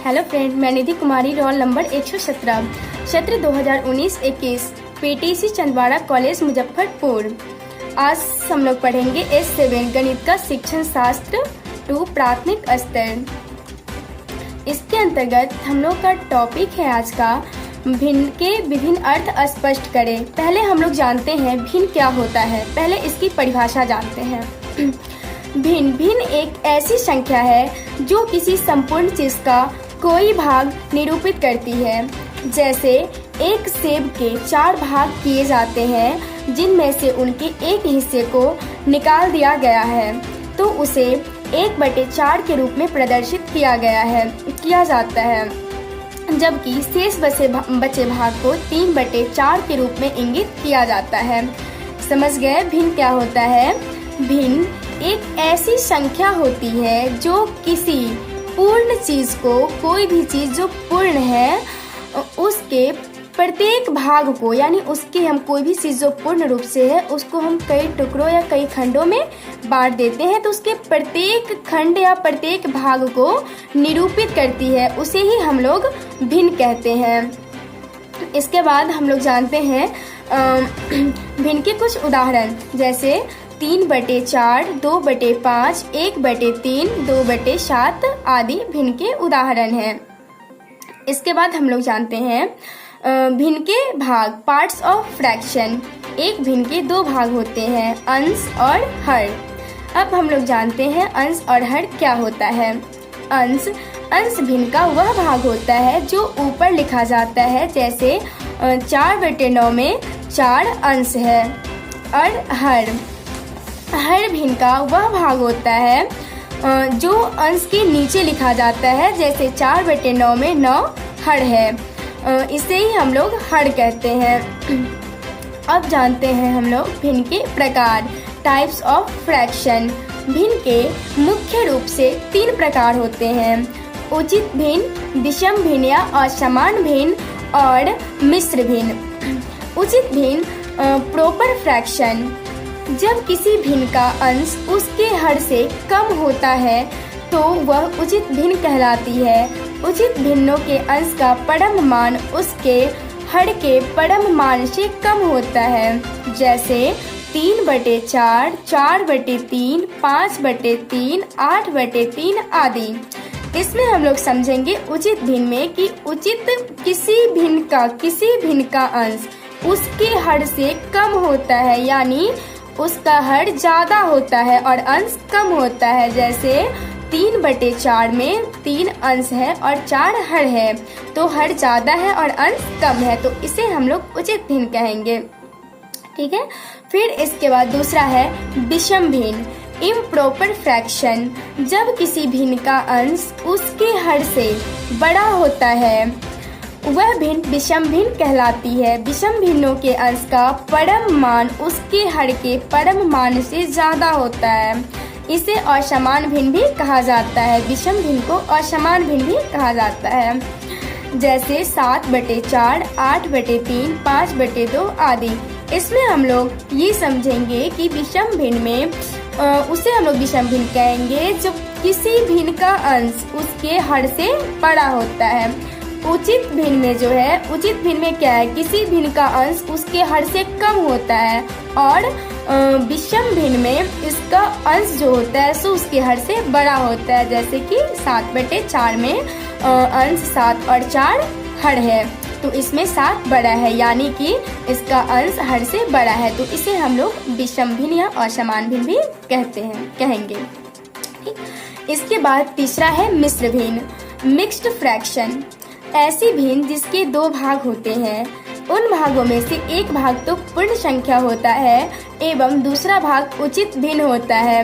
Hello friend, मैं निधि कुमारी, roll number 117, सत्र 2019-21, PTC Chandwara college Muzaffarpur. आज हम लोग पढ़ेंगे S7 गणित का शिक्षण शास्त्र 2 प्राथमिक स्तर। इसके अंतर्गत हम लोग का टॉपिक है आज का भिन्न के विभिन्न अर्थ स्पष्ट करें। पहले हम लोग जानते हैं भिन्न क्या होता है। पहले इसकी परिभाषा जानते हैं। भिन्न एक ऐसी संख्या है जो किसी संपूर्ण चीज का कोई भाग निरूपित करती है। जैसे एक सेब के 4 भाग किए जाते हैं जिनमें से उनके एक हिस्से को निकाल दिया गया है तो उसे 1/4 के रूप में प्रदर्शित किया जाता है, जबकि शेष बचे भाग को 3/4 के रूप में इंगित किया जाता है। समझ गए भिन्न क्या होता है? भिन्न एक ऐसी संख्या होती है जो किसी पूर्ण चीज को, कोई भी चीज जो पूर्ण है उसके प्रत्येक भाग को, यानी उसके हम कोई भी चीज जो पूर्ण रूप से है उसको हम कई टुकड़ों या कई खंडों में बांट देते हैं तो उसके प्रत्येक खंड या प्रत्येक भाग को निरूपित करती है, उसे ही हम लोग भिन्न कहते हैं। इसके बाद हम लोग जानते हैं भिन्न के कुछ उदाहरण, जैसे 3/4, 2/5, 1/3, 2/7 आदि भिन्न के उदाहरण हैं। इसके बाद हम लोग जानते हैं भिन्न के भाग, पार्ट्स ऑफ फ्रैक्शन। एक भिन्न के 2 भाग होते हैं, अंश और हर। अब हम लोग जानते हैं अंश और हर क्या होता है। अंश भिन्न का वह भाग होता है जो ऊपर लिखा जाता है, जैसे 4/9 में 4 अंश है। और हर भिन्न का वह भाग होता है जो अंश के नीचे लिखा जाता है, जैसे 4/9 में 9 हर है। इसे ही हम लोग हर कहते हैं। अब जानते हैं हम लोग भिन्न के प्रकार, टाइप्स ऑफ फ्रैक्शन। भिन्न के मुख्य रूप से 3 प्रकार होते हैं, उचित भिन्न, विषम भिन्न या असमान भिन्न और मिश्र भिन्न। उचित भिन्न प्रॉपर फ्रैक्शन। जब किसी भिन्न का अंश उसके हर से कम होता है तो वह उचित भिन्न कहलाती है। उचित भिन्नों के अंश का परम मान उसके हर के परम मान से कम होता है, जैसे 3/4, 4/3, 5/3, 8/3 आदि। इसमें हम लोग समझेंगे उचित भिन्न में कि किसी भिन्न का अंश उसके हर से कम होता है, यानी उसका हर ज्यादा होता है और अंश कम होता है। जैसे 3/4 में 3 अंश है और 4 हर है, तो हर ज्यादा है और अंश कम है, तो इसे हम लोग उचित भिन्न कहेंगे। ठीक है। फिर इसके बाद दूसरा है विषम भिन्न, इम्प्रॉपर फ्रैक्शन। जब किसी भिन्न का अंश उसके हर से बड़ा होता है वह भिन्न विषम भिन्न कहलाती है। विषम भिन्नों के अंश का परम मान उसके हर के परम मान से ज्यादा होता है। इसे असमान भिन्न भी कहा जाता है। विषम भिन्न को असमान भिन्न भी कहा जाता है, जैसे 7/4, 8/3, 5/2 आदि। इसमें हम लोग ये समझेंगे कि विषम भिन्न में उसे हम लोग विषम भिन्न कहेंगे जब किसी भिन्न का अंश उसके हर से बड़ा होता है। उचित भिन्न में जो है, उचित भिन्न में क्या है, किसी भिन्न का अंश उसके हर से कम होता है और विषम भिन्न में इसका अंश जो होता है सो उसके हर से बड़ा होता है, जैसे कि 7/4 में अंश 7 और 4 हर है तो इसमें 7 बड़ा है, यानी कि इसका अंश हर से बड़ा है, तो इसे हम लोग विषम भिन्न या असमान भिन्न भी कहेंगे। इसके बाद तीसरा है मिश्र भिन्न, मिक्स्ड फ्रैक्शन। ऐसी भिन्न जिसके 2 भाग होते हैं, उन भागों में से एक भाग तो पूर्ण संख्या होता है एवं दूसरा भाग उचित भिन्न होता है,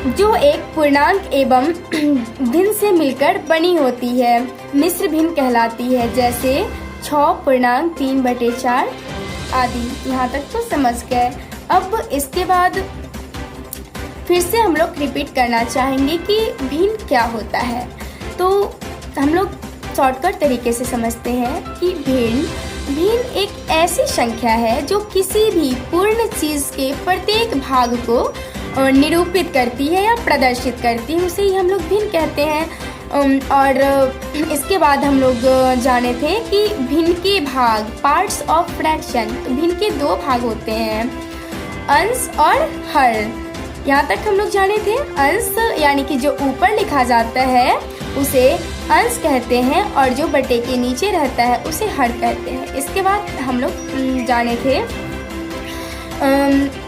जो एक पूर्णांक एवं भिन्न से मिलकर बनी होती है। मिश्र भिन्न कहलाती है, जैसे 6.3/4 आदि। यहाँ तक तो समझ गए। अब इसके बाद फिर से हम लोग रिपीट करना चाहेंगे कि भिन्न क्या होता है। तो हम लोग शॉर्टकट तरीके से समझते हैं कि भिन्न एक ऐसी संख्या है जो किसी भी पूर्ण चीज के प्रत्येक भाग को निरूपित करती है या प्रदर्शित करती है, उसे ही हम लोग भिन्न कहते हैं। और इसके बाद हम लोग जाने थे कि भिन्न के भाग, पार्ट्स ऑफ फ्रैक्शन। तो भिन्न के दो भाग होते हैं, अंश और हर। यहाँ तक हम लोग जाने थे। अंश यानी कि जो ऊपर लिखा जाता है उसे अंश कहते हैं और जो बटे के नीचे रहता है उसे हर कहते हैं। इसके बाद हम लोग जाने थे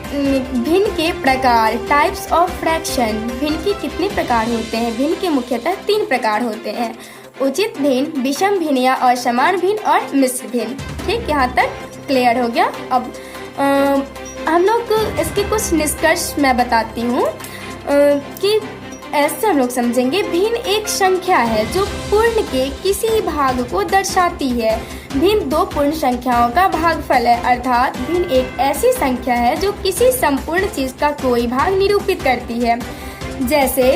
भिन्न के प्रकार, टाइप्स ऑफ फ्रैक्शन। भिन्न के कितने प्रकार होते हैं? भिन्न के मुख्यतः 3 प्रकार होते हैं, उचित भिन्न, विषम भिन्न या असमान भिन्न और मिश्र भिन्न। ठीक, यहाँ तक क्लियर हो गया। अब हम लोग इसके कुछ निष्कर्ष मैं बताती हूँ कि ऐसे हम लोग समझेंगे। भिन्न एक संख्या है जो पूर्ण के किसी भाग को दर्शाती है। भिन्न 2 पूर्ण संख्याओं का भागफल है, अर्थात भिन्न एक ऐसी संख्या है जो किसी संपूर्ण चीज का कोई भाग निरूपित करती है। जैसे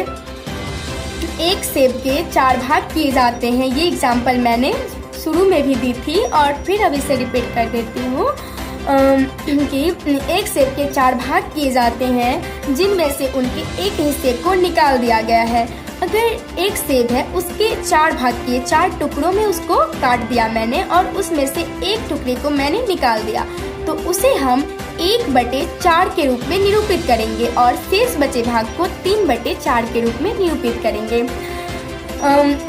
एक सेब के 4 भाग किए जाते हैं। ये एग्जाम्पल मैंने शुरू में भी दी थी और फिर अब इसे रिपीट कर देती हूँ कि एक सेब के 4 भाग किए जाते हैं जिनमें से उनके एक हिस्से को निकाल दिया गया है। अगर एक सेब है, उसके 4 भाग किए, 4 टुकड़ों में उसको काट दिया मैंने और उसमें से एक टुकड़े को मैंने निकाल दिया, तो उसे हम 1/4 के रूप में निरूपित करेंगे और शेष बचे भाग को 3/4 के रूप में निरूपित करेंगे।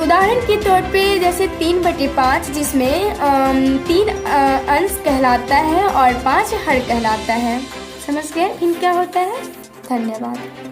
उदाहरण के तौर पे जैसे 3/5 जिसमें 3 अंश कहलाता है और 5 हर कहलाता है। समझ गए इन क्या होता है? धन्यवाद।